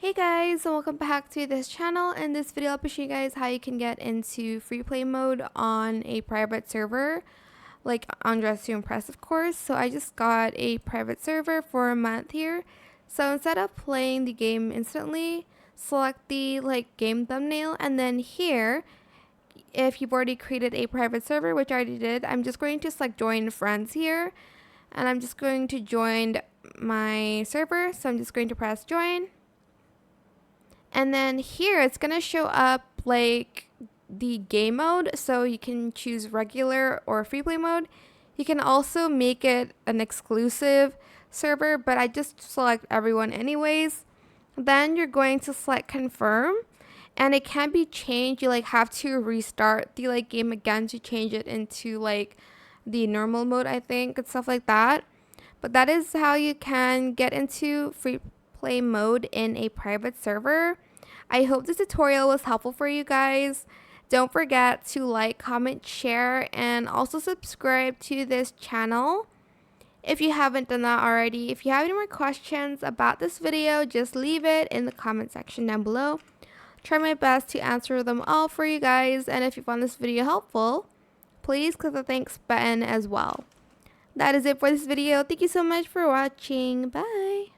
Hey guys, and welcome back to this channel. In this video, I'll be showing you guys how you can get into free play mode on a private server, like on Dress to Impress, of course. So I just got a private server for a month here. So instead of playing the game instantly, select the game thumbnail, and then here, if you've already created a private server, which I already did, I'm just going to select join friends here, and I'm just going to join my server. So I'm just going to press join. And then here it's going to show up like the game mode, so you can choose regular or free play mode. You can also make it an exclusive server, but I just select everyone anyways. Then you're going to select confirm, and it can be changed. You have to restart the game again to change it into the normal mode, I think, and stuff like that. But that is how you can get into free play mode in a private server. I hope this tutorial was helpful for you guys. Don't forget to like, comment, share, and also subscribe to this channel if you haven't done that already. If you have any more questions about this video, just leave it in the comment section down below. Try my best to answer them all for you guys, and if you found this video helpful, please click the thanks button as well. That is it for this video. Thank you so much for watching. Bye!